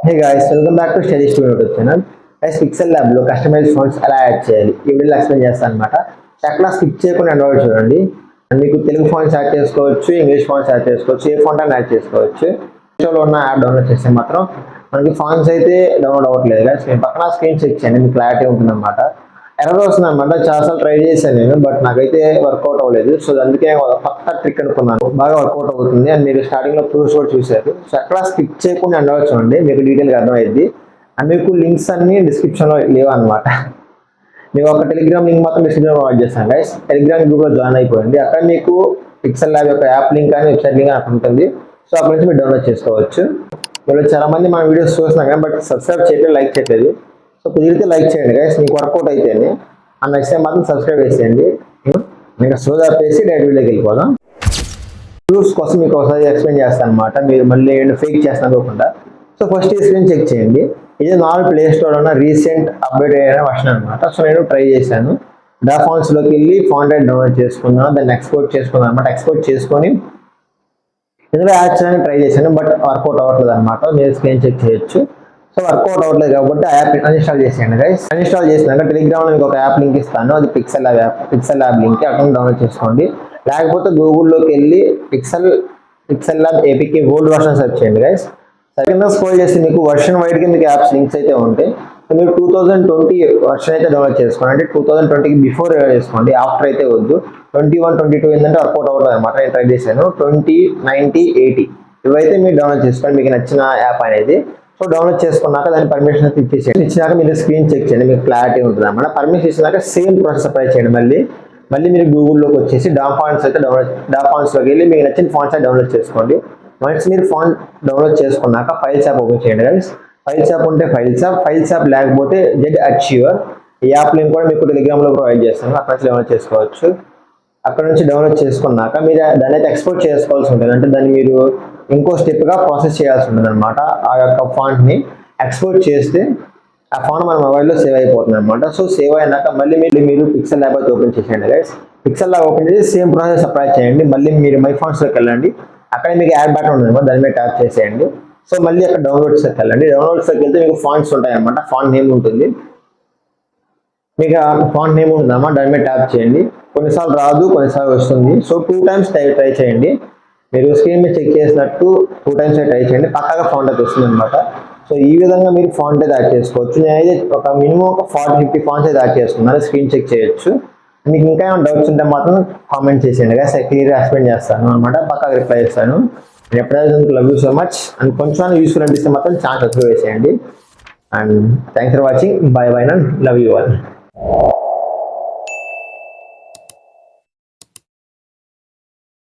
Hey guys, welcome back to study studio YouTube channel. Guys, pixel lab లో customise fonts ఎలా add చేయాలి ఈ వీడియోలో ఎక్స్ప్లెయిన్ చేస్తాను అనమాట. ఎట్లా స్కిప్ చేయకుండా ఎండ్ వరకు చూడండి. మీకు తెలుగు ఫాంట్స్ యాడ్ చేసుకోవచ్చు, ఇంగ్లీష్ ఫాంట్స్ యాడ్ చేసుకోవచ్చు, ఏ ఫాంట్ అయినా యాడ్ చేసుకోవచ్చు. ఇంట్లో ఉన్న యాప్ డౌన్లోడ్ చేస్తే మాత్రం మనకి ఫాంట్స్ అయితే డౌన్లోడ్ అవ్వట్లేదు. గైస్, నేను పక్కన స్క్రీన్ చెక్ చేయండి, మీకు క్లారిటీ ఉంటుంది అనమాట. ఎర్రర్ వస్తుంది అనమాట. చాలాసార్లు ట్రై చేశాను నేను, బట్ నాకైతే వర్కౌట్ అవ్వలేదు. సో అందుకే కొత్త ట్రిక్ అనుకున్నాను, బాగా వర్కౌట్ అవుతుంది అని మీరు స్టార్టింగ్ లో ప్రూఫ్స్ కూడా చూశారు. సో అట్లా స్కిప్ చేయకుండా ఎండ్ వరకు చూడండి, మీకు డీటెయిల్గా అర్థమైంది. అండ్ మీకు లింక్స్ అన్ని డిస్క్రిప్షన్ లో లేవు అనమాట. మీకు ఒక టెలిగ్రామ్ లింక్ మాత్రం డిస్క్రిప్షన్ ప్రొవైడ్ చేస్తాను గైస్. టెలిగ్రామ్ గ్రూప్ లో జాయిన్ అయిపోయింది. అక్కడ మీకు పిక్సెల్ ల్యాబ్ యొక్క యాప్ లింక్ అని వెబ్సైట్ లింక్ అక్కడ ఉంటుంది. సో అక్కడ నుంచి మీరు డౌన్లోడ్ చేసుకోవచ్చు. మీరు చాలా మంది మన వీడియోస్ చూస్తున్నాం కానీ బట్ సబ్స్క్రైబ్ చేయట్లేదు, లైక్ చేయట్లేదు. సో కుదిరితే లైక్ చేయండి గైస్, మీకు వర్కౌట్ అయితేనే. అండ్ నెక్స్ట్ టైం మాత్రం సబ్స్క్రైబ్ చేసేయండి. ఇంకా సోదా పేసి డైరెక్ట్ వీడియోకి వెళ్ళిపోదాం. ప్రూఫ్స్ కోసం మీకు ఒకసారి ఎక్స్ప్లెయిన్ చేస్తాను అనమాట, మీరు మళ్ళీ ఫేక్ చేస్తాను అనుకోకుండా. సో ఫస్ట్ ఈ స్క్రీన్ చెక్ చేయండి. ఇది నార్మల్ ప్లే స్టోర్ ఉన్న రీసెంట్ అప్డేట్ అయిన వర్షన్ అనమాట. సో నేను ట్రై చేశాను. డా ఫాంట్స్ లోకి వెళ్ళి ఫాంట్ రైట్ డౌన్లోడ్ చేసుకున్నాను, దాన్ని ఎక్స్పోర్ట్ చేసుకున్నాను అనమాట. ఎక్స్పోర్ట్ చేసుకొని ఇందులో యాడ్ చేయడానికి ట్రై చేశాను, బట్ వర్కౌట్ అవ్వట్లేదు అనమాట. మీరు స్క్రీన్ చెక్ చేయొచ్చు. సో వర్కౌట్ అవ్వట్లేదు కాబట్టి ఆ యాప్ అన్ఇన్స్టాల్ చేసేయండి గైస్. అన్ఇన్స్టాల్ చేసినాక టెలిగ్రామ్ లో మీకు ఒక యాప్ లింక్ ఇస్తాను, అది pixel lab app. Pixel lab link account download చేసుకోండి. లేకపోతే గూగుల్లోకి వెళ్ళి పిక్సెల్ ల్యాబ్ ఏపీకి ఓల్డ్ వర్షన్ సెర్చ్ చేయండి గైస్. సెకండ్ స్క్రోల్ చేసి మీకు వర్షన్ వైడ్ కి మీకు యాప్స్ లింక్స్ అయితే ఉంటాయి. సో మీరు 2020 వర్షన్ అయితే డౌన్లోడ్ చేసుకోండి. అంటే 2020కి బిఫోర్ చేసుకోండి, ఆఫ్టర్ అయితే వద్దు. 21, 22 ఏంటంటే వర్కౌట్ అవ్వడం అనమాట. నేను ట్రై చేశాను. 20, 90, 80 ఇవైతే మీరు డౌన్లోడ్ చేసుకోండి, మీకు నచ్చిన యాప్ అనేది. సో డౌన్లోడ్ చేసుకున్నాక దాని పర్మిషన్ అయితే ఇచ్చేసేయండి. ఇచ్చినాక మీరు స్క్రీన్ చెక్ చేయండి, మీకు క్లారిటీ ఉంటుంది అన్నమాట. పర్మిషన్ ఇచ్చినాక సేమ్ ప్రాసెస్ అప్లై చేయండి. మళ్ళీ మీరు గూగుల్లోకి వచ్చేసి డా ఫాంట్స్ లోకి వెళ్ళి మీకు నచ్చిన ఫాంట్స్ అయితే డౌన్లోడ్ చేసుకోండి. వన్స్ మీరు ఫాంట్ డౌన్లోడ్ చేసుకున్నాక ఫైల్స్ యాప్ ఓపెన్ చేయండి గైస్. ఫైల్స్ యాప్ ఉంటే ఫైల్స్ యాప్ లేకపోతే జెడ్ అచీవర్ ఈ యాప్ లింక్ కూడా మీకు టెలిగ్రామ్ లో ప్రొవైడ్ చేస్తాను, అక్కడ నుంచి డౌన్లోడ్ చేసుకోవచ్చు. అక్కడ నుంచి డౌన్లోడ్ చేసుకున్నాక మీరు దాన్ని అయితే ఎక్స్పోర్ట్ చేసుకోవాల్సి ఉంటుంది. అంటే దాన్ని మీరు ఇంకో స్టెప్ గా ప్రాసెస్ చేయాల్సి ఉంటుంది అనమాట. ఆ యొక్క ఫాంట్ ని ఎక్స్పోర్ట్ చేస్తే ఆ ఫాంట్ మన మొబైల్లో సేవ్ అయిపోతుంది అనమాట. సో సేవ్ అయినాక మళ్ళీ మీరు పిక్సెల్ ల్యాబ్ అయితే ఓపెన్ చేసేయండి గైస్. పిక్సెల్ ల్యాబ్ ఓపెన్ చేసి సేమ్ ప్రాసెస్ అప్లై చేయండి. మళ్ళీ మీరు మై ఫాంట్స్ లోకి వెళ్ళండి. అక్కడ మీకు యాడ్ బటన్ ఉంది, దాని మీద ట్యాప్ చేసేయండి. సో మళ్ళీ అక్కడ డౌన్లోడ్స్ వెళ్ళండి. డౌన్లోడ్స్కి వెళ్తే మీకు ఫాంట్స్ ఉంటాయి అనమాట. ఫాంట్ నేమ్ ఉంటుంది, మీకు ఫాంట్ నేమ్ ఉంటుందమ్మా, దాని మీద ట్యాప్ చేయండి. కొన్నిసార్లు రాదు, కొన్నిసార్లు వస్తుంది. సో 2 times ట్రై చేయండి. మీరు స్క్రీన్ మీద చెక్ చేసినట్టు 2 times ట్రై చేయండి, పక్కాగా ఫాంట్ అయితే వస్తుంది అనమాట. సో ఈ విధంగా మీరు ఫాంట్ అయితే యాడ్ చేసుకోవచ్చు. నేనైతే ఒక మినిమం ఒక 40-50 ఫాంట్స్ అయితే యాడ్ చేసుకున్నాను. స్క్రీన్ చెక్ చేయొచ్చు. మీకు ఇంకా ఏమైనా డౌట్స్ ఉంటే మాత్రం కామెంట్ చేసేయండి కదా, క్లియర్గా ఎక్స్ప్లెయిన్ చేస్తాను అనమాట, పక్కాగా రిప్లై చేస్తాను. ఎప్పుడైతే love you so much. And కొంచెం యూస్ఫుల్ అనిపిస్తే మాత్రం ఛాన్స్ సబ్స్క్రైబ్ చేసేయండి. And thanks for watching. By by and love you all.